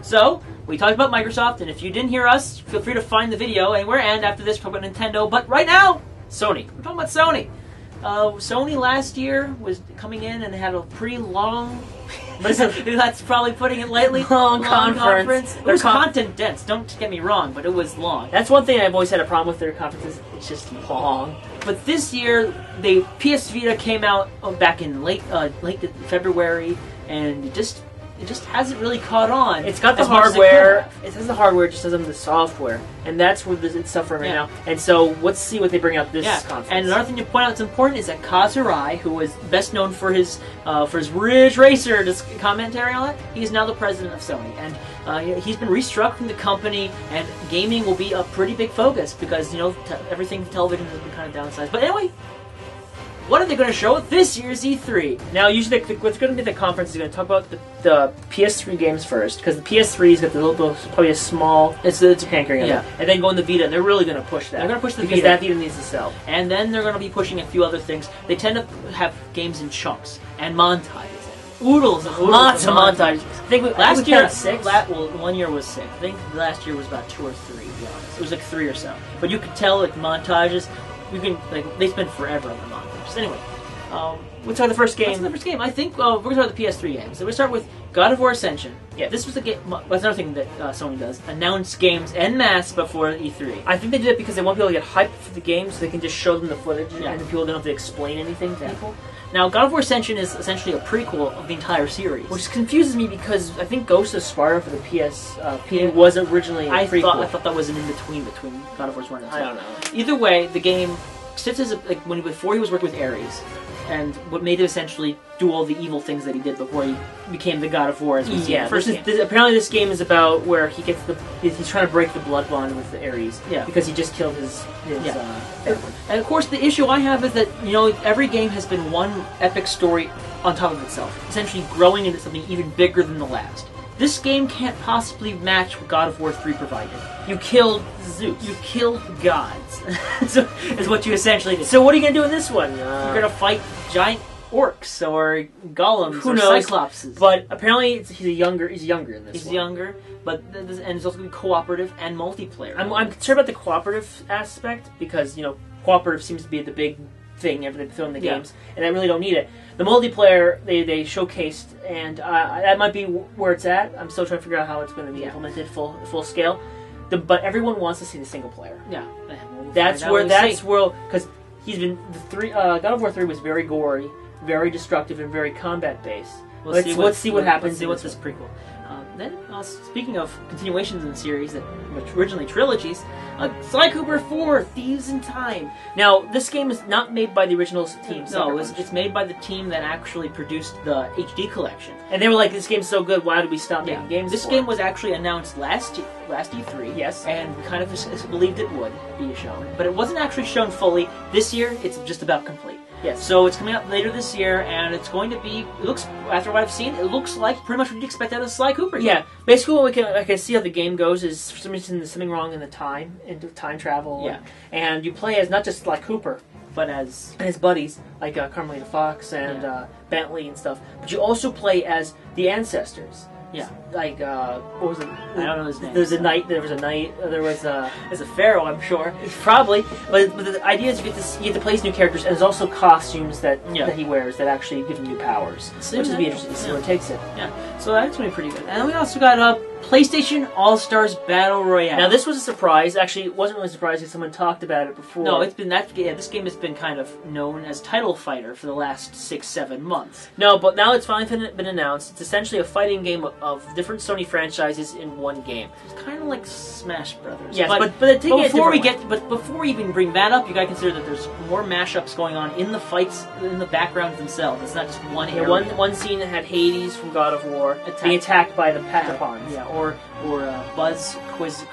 So, we talked about Microsoft, and if you didn't hear us, feel free to find the video anywhere, and after this, talk about Nintendo. But right now, Sony. We're talking about Sony. Sony last year was coming in and had a pretty long... that's probably putting it lightly. Long conference. It was content dense, don't get me wrong, but it was long. That's one thing I've always had a problem with their conferences. It's just long. But this year, the PS Vita came out back in late February, and it just hasn't really caught on. It's got the hardware. It has the hardware, it just doesn't have the software, and that's where it's suffering right now. And so let's see what they bring out this conference. And another thing to point out that's important is that Kaz Hirai, who was best known for his Ridge Racer commentary on it, he's now the president of Sony, and he's been restructuring the company, and gaming will be a pretty big focus because everything television has been kind of downsized. But anyway. What are they going to show at this year's E3? Now, usually, what's going to be the conference is going to talk about the PS3 games first, because the PS3's got the little, probably a small, it's hankering of it, and then go in the Vita, and they're really going to push that. They're going to push the Vita. Because that Vita needs to sell. And then they're going to be pushing a few other things. They tend to have games in chunks and montages. Oodles and lots of montages. I think last year, 6? Well, 1 year was 6. I think last year was about 2 or 3, to be honest. It was like 3 or so. But you could tell, like, montages, they spend forever on the montages. Anyway, let's start the first game. I think we're going to start with the PS3 games. So we're going to start with God of War Ascension. Yeah, this was the game. That's another thing that Sony does: announce games en masse before E3. I think they did it because they want people to get hyped for the game, so they can just show them the footage, and people don't have to explain anything to people. Now, God of War Ascension is essentially a prequel of the entire series, which confuses me because I think Ghost of Sparta for the PSP was originally a prequel. I thought that was an in-between between God of War 1 and 2. I don't know. Either way, the game sits as before he was working with Ares, and what made him essentially do all the evil things that he did before he became the God of War. As we see apparently this game is about where he gets he's trying to break the blood bond with Ares. Yeah. Because he just killed his family. And of course, the issue I have is that every game has been one epic story on top of itself, essentially growing into something even bigger than the last. This game can't possibly match what God of War 3 provided. You killed Zeus. You killed gods. is what you essentially did. So what are you going to do in this one? You're going to fight giant orcs or golems or cyclopses. But apparently he's younger in this one. He's younger, and it's also going to be cooperative and multiplayer. I'm concerned about the cooperative aspect because, cooperative seems to be the big thing after they film the games, and I really don't need it. The multiplayer they showcased, and that might be where it's at. I'm still trying to figure out how it's going to be implemented full scale. But everyone wants to see the single player. Yeah, that's where because God of War 3 was very gory, very destructive, and very combat based. Let's see what happens. Let's see what's this prequel. Then, speaking of continuations in the series that were originally trilogies, Sly Cooper 4, Thieves in Time. Now, this game is not made by the original team. No, it's made by the team that actually produced the HD collection. And they were like, this game's so good, why did we stop making games? This game was actually announced last E3. Yes. And we kind of believed it would be shown. But it wasn't actually shown fully. This year, it's just about complete. Yes. So it's coming out later this year, and it's going to be. It looks, after what I've seen, it looks like pretty much what you'd expect out of Sly Cooper. Yeah. Basically, what I can see how the game goes is for some reason there's something wrong in the time travel. Yeah. And you play as not just Sly Cooper, but as his buddies like Carmelita Fox and Bentley and stuff. But you also play as the ancestors. Yeah. Like, what was it? I don't know his name. There was a knight, there's a pharaoh, I'm sure. Probably. But the idea is you get to play these new characters, and there's also costumes that he wears that actually give him new powers. Which would be interesting to see where it takes it. Yeah. So that's going to be pretty good. And we also got PlayStation AllStars Battle Royale. Now this was a surprise. Actually, it wasn't really a surprise because someone talked about it before. No, it's been this game has been kind of known as Title Fighter for the last 6-7 months. No, but now it's finally been announced. It's essentially a fighting game of different Sony franchises in one game. It's kind of like Smash Brothers. Yes, but before we even bring that up, you got to consider that there's more mashups going on in the fights, in the backgrounds themselves. It's not just one area. One scene that had Hades from God of War being attacked by the Patapons. Yeah, or Buzz Quiz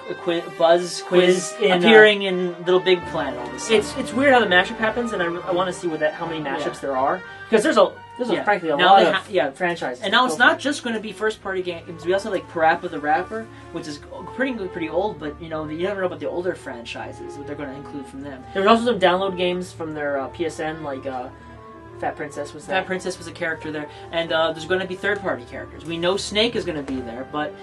in, appearing in Little Big Planet. All this it's weird how the mashup happens, and I want to see how many mashups there are, because there's frankly a lot of franchises. And now it's not just going to be first-party games. We also have like Parappa the Rapper, which is pretty old, but you never know about the older franchises what they're going to include from them. There's also some download games from their PSN, like Fat Princess was there. Fat Princess was a character there, and there's going to be third-party characters. We know Snake is going to be there, but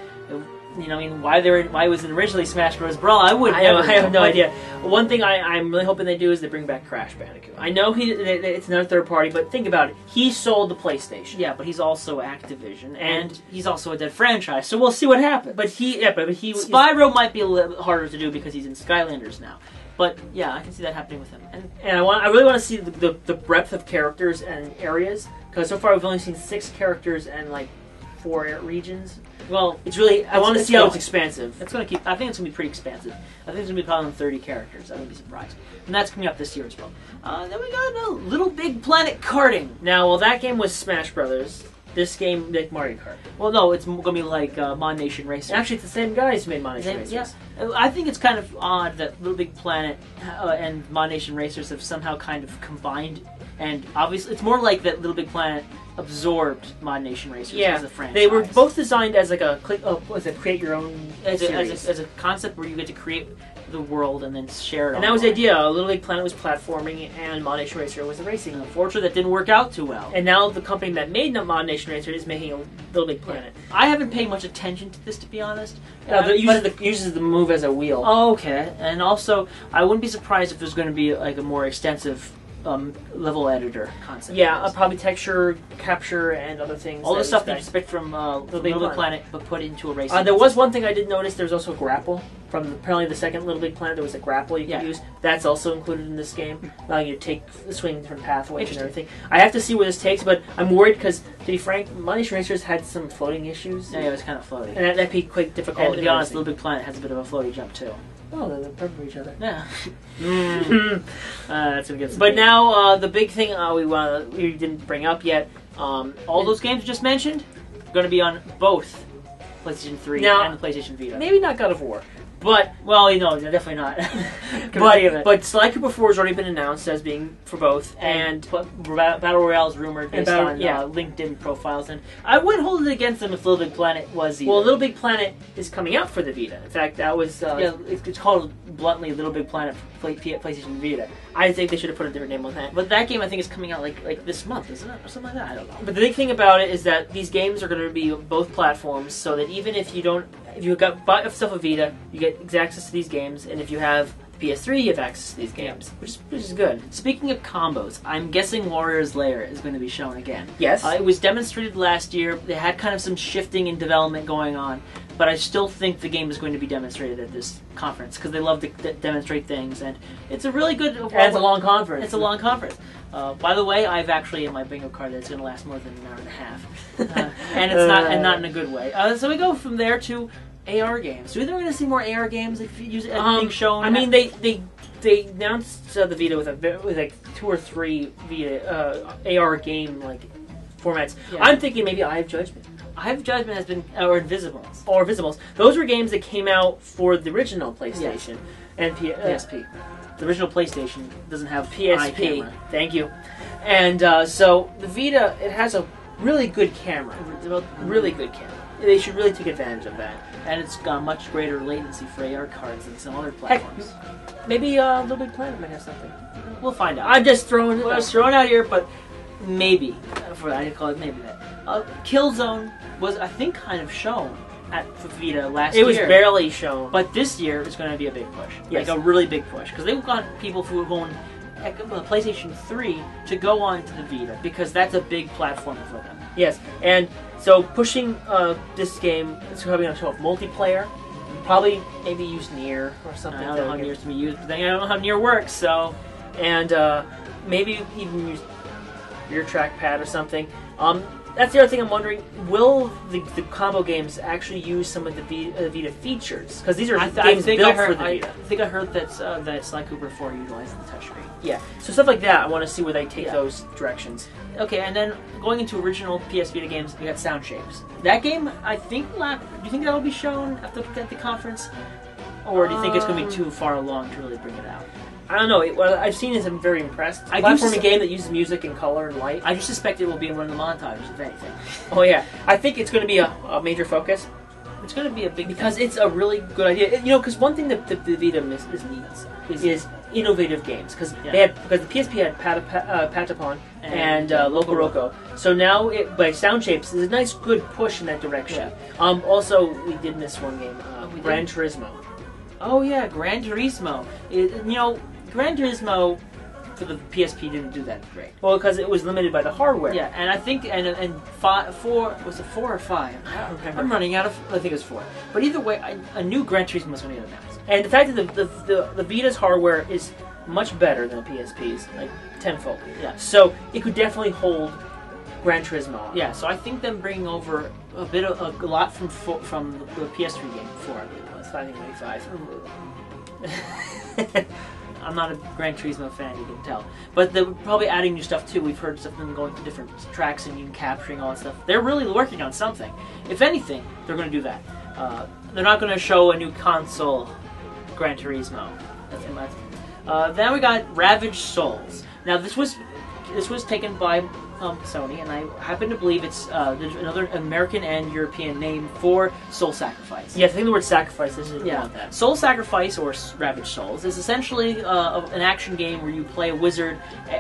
you know, I mean, why it was originally Smash Bros. Brawl, I have no idea. One thing I'm really hoping they do is they bring back Crash Bandicoot. I know it's another third party, but think about it. He sold the PlayStation. Yeah, but he's also Activision, and he's also a dead franchise. So we'll see what happens. But he Spyro might be a little harder to do because he's in Skylanders now. But yeah, I can see that happening with him. And I really want to see the breadth of characters and areas, because so far we've only seen 6 characters and like 4 regions. Well, it's really I want to see how it's expansive. It's going to keep. I think it's going to be pretty expansive. I think it's going to be probably 30 characters. I wouldn't be surprised. And that's coming up this year as well. Then we got Little Big Planet karting. Now, well, that game was Smash Brothers. This game, like Mario Kart. Well, no, it's going to be like Mon Nation Racers. Actually, it's the same guys who made Mon Nation Racers. Yeah. I think it's kind of odd that Little Big Planet and Mon Nation Racers have somehow kind of combined. And obviously, it's more like that Little Big Planet absorbed Mon Nation Racers as a franchise. They were both designed as like a create your own as a concept where you get to create the world and then share it. And that was the idea. Little Big Planet was platforming, and Mon Nation Racer was the racing. Unfortunately, that didn't work out too well. And now the company that made Mon Nation Racer is making a Little Big Planet. I haven't paid much attention to this, to be honest. It uses the move as a wheel. Oh, okay. And also, I wouldn't be surprised if there's going to be like a more extensive level editor concept. Yeah, probably texture capture and other things. All the stuff that you expect from Little Big Planet, but put into a racing. There was one thing I did notice. There was also a grapple from apparently the second Little Big Planet. There was a grapple you could use. That's also included in this game, allowing you to take swing different pathways and everything. I have to see where this takes, but I'm worried because, to be frank, Mon Nation Racers had some floating issues. Yeah, it was kind of floaty, and that'd be quite difficult. And to be honest, Little Big Planet has a bit of a floaty jump too. Oh, they're perfect for each other. Yeah. That's gonna get. But now the big thing we didn't bring up yet. All those games you just mentioned are going to be on both PlayStation 3 and the PlayStation Vita. Maybe not God of War. But definitely not. but Sly Cooper 4 has already been announced as being for both, and Battle Royale is rumored based on LinkedIn profiles, and I wouldn't hold it against them if Little Big Planet was either. Well, Little Big Planet is coming out for the Vita. In fact, that was it's called bluntly Little Big Planet for PlayStation Vita. I think they should have put a different name on that. But that game I think is coming out like this month, isn't it, or something like that? I don't know. But the big thing about it is that these games are going to be both platforms, so that even if you buy yourself a Vita, you get access to these games, and if you have PS3, you have access to these games, which is good. Speaking of combos, I'm guessing Warrior's Lair is going to be shown again. Yes. It was demonstrated last year. They had kind of some shifting in development going on, but I still think the game is going to be demonstrated at this conference because they love to demonstrate things, and it's a really good. And it's a long conference. It's a long conference. By the way, I've actually in my bingo card that it's going to last more than an hour and a half, and it's not in a good way. So we go from there to AR games. Do you think we're going to see more AR games if you use it being shown? I mean, they announced the Vita with like 2 or 3 Vita AR game like formats. Yeah. I'm thinking maybe Eye of Judgment. Eye of Judgment has been or Invisibles. Or Invisibles. Those were games that came out for the original PlayStation and PSP. The original PlayStation doesn't have PSP. Thank you. And so the Vita, it has a really good camera. Really good camera. They should really take advantage of that. And it's got much greater latency for AR cards than some other platforms. Heck, maybe Little Big Planet might have something. We'll find out. I'm just throwing it. I was throwing out here, but maybe. I call it maybe that. Killzone was, I think, kind of shown at Vita last year. It was barely shown. But this year is going to be a big push. Yes. Like a really big push. Because they've got people who own PlayStation 3 to go on to the Vita because that's a big platform for them. Yes, and so pushing this game, it's probably going to show up multiplayer. Probably maybe use Nier or something. I don't know how Nier's to be used, but then I don't know how Nier works, so... And maybe even use your trackpad or something. That's the other thing I'm wondering, will the combo games actually use some of the Vita features? Because these are games built for the Vita. I think I heard that Sly Cooper 4 utilizes the touchscreen. Yeah, so stuff like that, I want to see where they take those directions. Okay, and then going into original PS Vita games, we got Sound Shapes. That game, I think, do you think that'll be shown at the conference? Or do you think it's going to be too far along to really bring it out? I don't know. What I've seen is I'm very impressed. It's a platforming game that uses music and color and light. I just suspect it will be in one of the montages, if anything. Oh yeah, I think it's going to be a major focus. It's going to be a big because it's a really good idea. You know, because one thing that the Vita needs is innovative games. Because the PSP had Patapon and Loco Roco. So now, by Sound Shapes, there's a nice, good push in that direction. Yeah. Also, we did miss one game, Gran Turismo. Oh yeah, Gran Turismo. Gran Turismo for the PSP didn't do that great. Well, because it was limited by the hardware. Yeah, and I think four was it 4 or 5? I don't remember. I'm running out of. I think it was 4. But either way, a new Gran Turismo was going to get announced. And the fact that the Vita's hardware is much better than the PSP's, like tenfold. Yeah. So it could definitely hold Gran Turismo. Yeah. So I think them bringing over a lot from the PS3 game 4, I believe it was. I think maybe 5. I'm not a Gran Turismo fan, you can tell. But they're probably adding new stuff too. We've heard stuff them going to different tracks and you capturing all that stuff. They're really working on something. If anything, they're going to do that. They're not going to show a new console, Gran Turismo. Then we got Ravaged Souls. Now this was taken by Sony, and I happen to believe it's there's another American and European name for Soul Sacrifice. Yeah, I think the word sacrifice isn't that. Soul Sacrifice, or Ravaged Souls, is essentially an action game where you play a wizard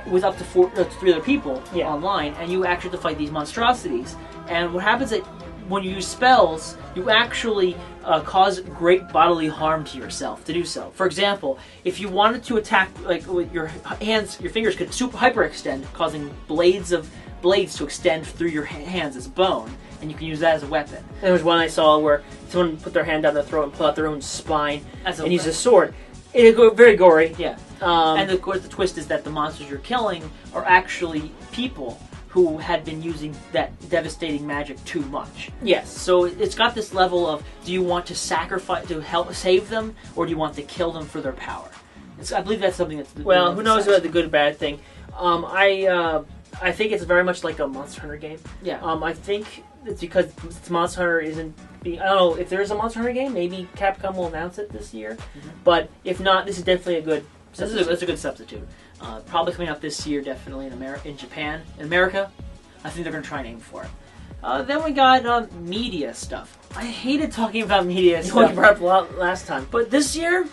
with up to 3 other people online, and you actually have to fight these monstrosities. And what happens is that when you use spells, you actually cause great bodily harm to yourself to do so. For example, if you wanted to attack, like with your hands, your fingers could hyperextend, causing blades to extend through your hands as bone, and you can use that as a weapon. And there was one I saw where someone put their hand down their throat and pull out their own spine and use a sword. It go very gory. Yeah. And of course, the twist is that the monsters you're killing are actually people who had been using that devastating magic too much. Yes. So it's got this level of, do you want to sacrifice to help save them, or do you want to kill them for their power? I believe that's something that's... Well, who knows about the good or bad thing. I think it's very much like a Monster Hunter game. Yeah. I think it's because Monster Hunter isn't... I don't know, if there's a Monster Hunter game, maybe Capcom will announce it this year. Mm-hmm. But if not, this is definitely a good... That's a good substitute. Probably coming out this year, definitely in Japan. In America, I think they're going to try and aim for it. Then we got media stuff. I hated talking about media stuff. You brought up a lot last time. But this year,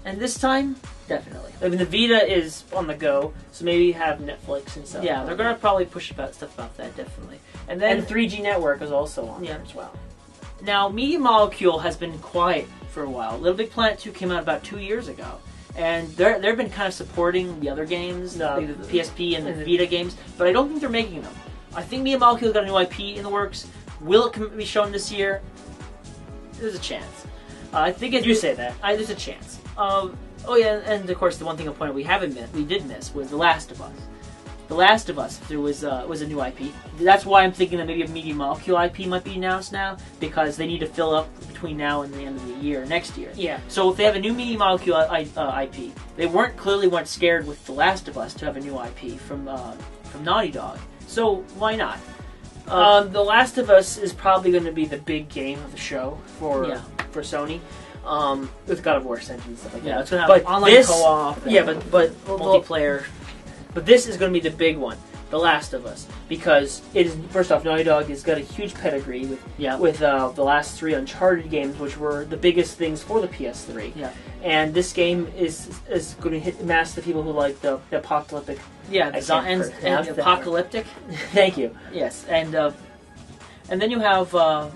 and this time, definitely. I mean, the Vita is on the go, so maybe have Netflix and stuff. Yeah, they're going to probably push stuff about that, definitely. And then 3G Network is also on there as well. Now, Media Molecule has been quiet for a while. Little Big Planet 2 came out about 2 years ago. And they've been kind of supporting the other games, the PSP and the Vita games, but I don't think they're making them. I think Media Molecule's got a new IP in the works. Will it be shown this year? There's a chance. I think you say that. There's a chance. Oh yeah, and of course the one thing I'll point out we did miss was The Last of Us. The Last of Us, there was a new IP. That's why I'm thinking that maybe a Media Molecule IP might be announced now, because they need to fill up between now and the end of the year, next year. Yeah. So if they have a new Media Molecule IP, they weren't scared with The Last of Us to have a new IP from Naughty Dog. So why not? The Last of Us is probably going to be the big game of the show for Sony. With God of War Ascension and stuff like that. Yeah, it's going to have online co-op. Yeah, but multiplayer. But this is going to be the big one, The Last of Us, because it is, first off, Naughty Dog has got a huge pedigree with the last 3 Uncharted games, which were the biggest things for the PS3. Yeah. And this game is going to hit mass the people who like the apocalyptic. Yeah, and apocalyptic. Thank you. Yes, and then you have the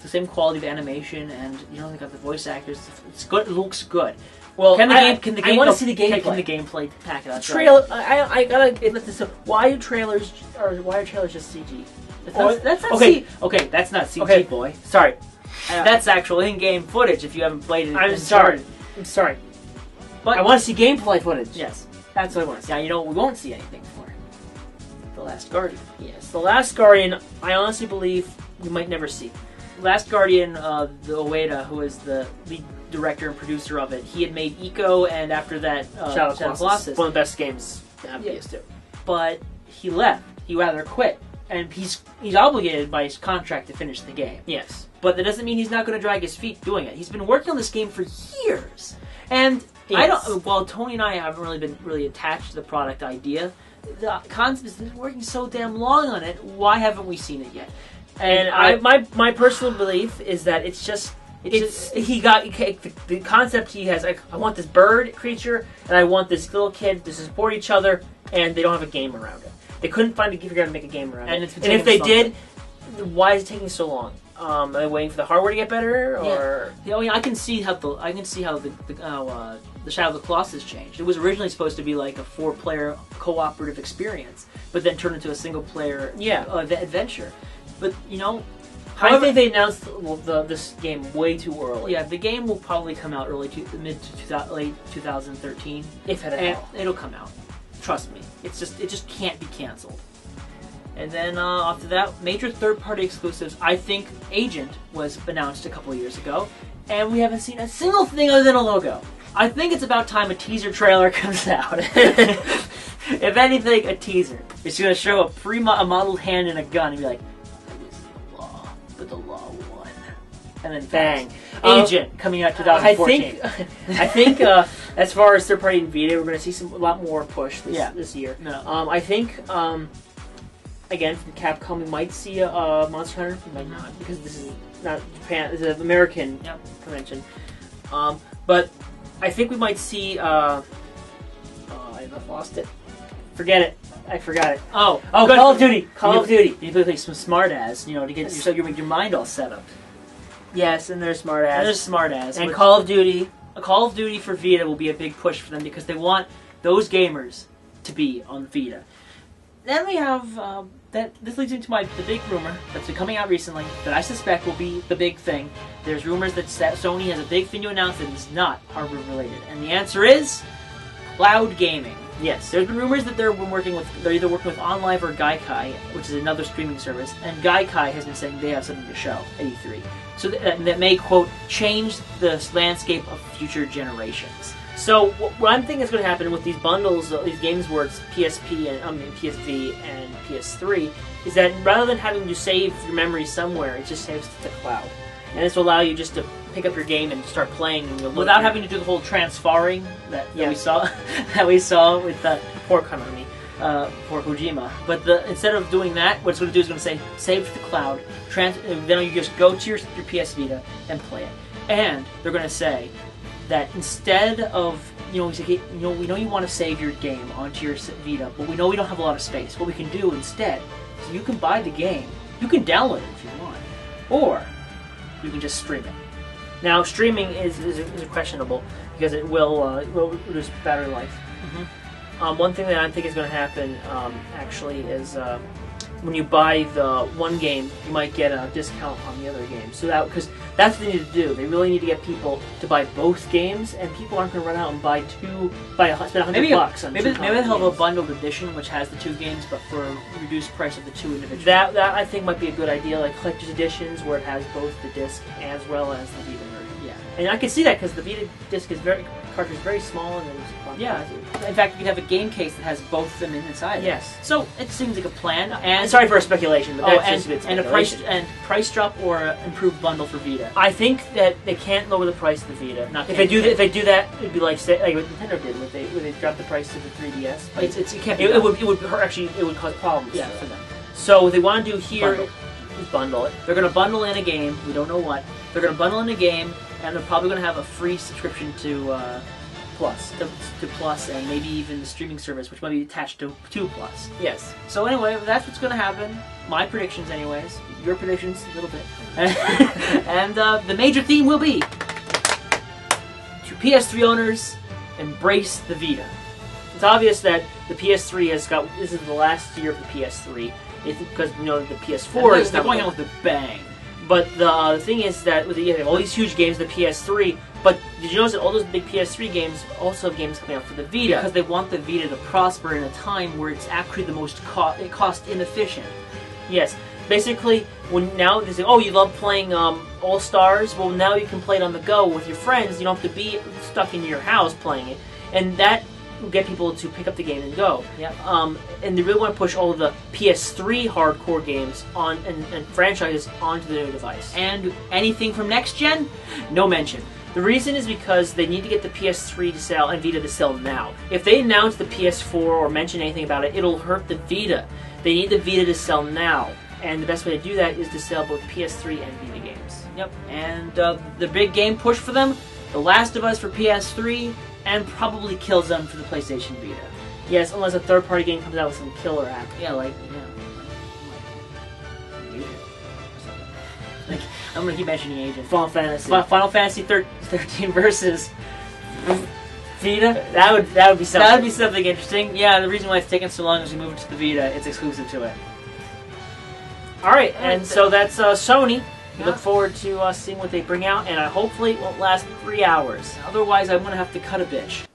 same quality of animation, and they got the voice actors. It's good. It looks good. Well, I want to see the gameplay. Can the gameplay pack it out? Trailer. I gotta admit this. Why are trailers just CG? That's not CG. Okay, that's not CG, okay. Boy. Sorry. That's actual in-game footage. If you haven't played it, I'm sorry. But I want to see gameplay footage. Yes, that's what I want to see. Now we won't see anything for The Last Guardian. Yes, The Last Guardian. I honestly believe we might never see. Last Guardian, the Ueda, who is the lead director and producer of it, he had made Eco, and after that, Shadow of Colossus. One of the best games to have PS2. But he left. He rather quit, and he's obligated by his contract to finish the game. Yes, but that doesn't mean he's not going to drag his feet doing it. He's been working on this game for years, and while Tony and I haven't really been attached to the product idea, the concept has been working so damn long on it. Why haven't we seen it yet? And my personal belief is that it's just the concept he has. Like, I want this bird creature, and I want this little kid to support each other, and they don't have a game around it. They couldn't figure out to make a game around it. And if they did, why is it taking so long? Are they waiting for the hardware to get better, or I can see how the Shadow of the Colossus changed. It was originally supposed to be like a 4-player cooperative experience, but then turned into a single-player adventure. But I think they announced this game way too early. Yeah, the game will probably come out late 2013, if at all. It'll come out. Trust me. It just can't be canceled. And then after that, major third-party exclusives. I think Agent was announced a couple of years ago, and we haven't seen a single thing other than a logo. I think it's about time a teaser trailer comes out. If anything, a teaser. It's going to show a modeled hand and a gun and be like, it was the law, but the law won. And then bang. Agent coming out 2014. I think as far as third-party and Vita, we're going to see a lot more push this year. No. I think... again, from Capcom, we might see a Monster Hunter. We might not, because this is not Japan. This is an American convention. But I think we might see... I've lost it. Forget it. I forgot it. Oh, Call of Duty. Call of Duty. You play some smart ass, to get your mind all set up. Yes, and there's smart ass. And Call of Duty. A Call of Duty for Vita will be a big push for them because they want those gamers to be on Vita. Then we have this leads into the big rumor that's been coming out recently that I suspect will be the big thing. There's rumors that Sony has a big thing to announce that is not hardware related, and the answer is cloud gaming. Yes, there's been rumors that they're either working with OnLive or Gaikai, which is another streaming service, and Gaikai has been saying they have something to show at E3. So that may, quote, change the landscape of future generations. So what I'm thinking is going to happen with these bundles, these games where it's PSP and PSV and PS3, is that rather than having to save your memory somewhere, it just saves to the cloud, and this will allow you just to pick up your game and start playing without having to do the whole transferring that we saw with poor Konami, poor Kojima. But instead of doing that, what it's going to do is going to say save to the cloud. Then you just go to your PS Vita and play it, and they're going to say that instead of, we know you want to save your game onto your Vita, but we know we don't have a lot of space. What we can do instead is you can buy the game, you can download it if you want, or you can just stream it. Now, streaming is questionable because it will reduce battery life. Mm-hmm. One thing that I think is going to happen, actually, is when you buy the one game, you might get a discount on the other game. So because that's what they need to do. They really need to get people to buy both games, and people aren't going to run out and spend $100 on maybe maybe they'll have a bundled edition which has the 2 games, but for a reduced price of the 2 individual. That I think might be a good idea, like collector's editions where it has both the disc as well as the Vita version. Yeah, and I can see that because the Vita disc cartridge is very small and it's in fact, you could have a game case that has both of them inside. Yes. So it seems like a plan. And sorry for a speculation, but that's just a bit speculation. And a price drop or an improved bundle for Vita. I think that they can't lower the price of the Vita. If they do that, it'd be like what Nintendo did when they dropped the price of the 3DS. It would cause problems for them. So what they want to do here is bundle it. They're going to bundle in a game. We don't know what. They're going to bundle in a game, and they're probably going to have a free subscription to Plus, and maybe even the streaming service, which might be attached to Plus. Yes. So anyway, that's what's going to happen. My predictions, anyways. Your predictions, a little bit. And the major theme will be to PS3 owners, embrace the Vita. It's obvious that the PS3 this is the last year of the PS3. Because the PS4 is going out with a bang. But the thing is that you have all these huge games, the PS3. But did you notice that all those big PS3 games also have games coming out for the Vita? Because they want the Vita to prosper in a time where it's actually the most cost inefficient. Yes. Basically, when now they say, oh, you love playing AllStars? Well, now you can play it on the go with your friends. You don't have to be stuck in your house playing it. And that will get people to pick up the game and go. Yep. And they really want to push all of the PS3 hardcore games and franchises onto the new device. And anything from next gen? No mention. The reason is because they need to get the PS3 to sell and Vita to sell now. If they announce the PS4 or mention anything about it, it'll hurt the Vita. They need the Vita to sell now. And the best way to do that is to sell both PS3 and Vita games. Yep, and the big game push for them, The Last of Us for PS3, and probably Killzone for the PlayStation Vita. Yes, unless a third-party game comes out with some killer app. Yeah, like I'm gonna keep mentioning Agent. Final Fantasy. Final Fantasy 13 versus Vita. That would be something. That would be something interesting. Yeah, the reason why it's taken so long is we moved to the Vita. It's exclusive to it. Alright, and so that's Sony. We Yeah. look forward to seeing what they bring out, and hopefully it won't last 3 hours. Otherwise, I'm gonna have to cut a bitch.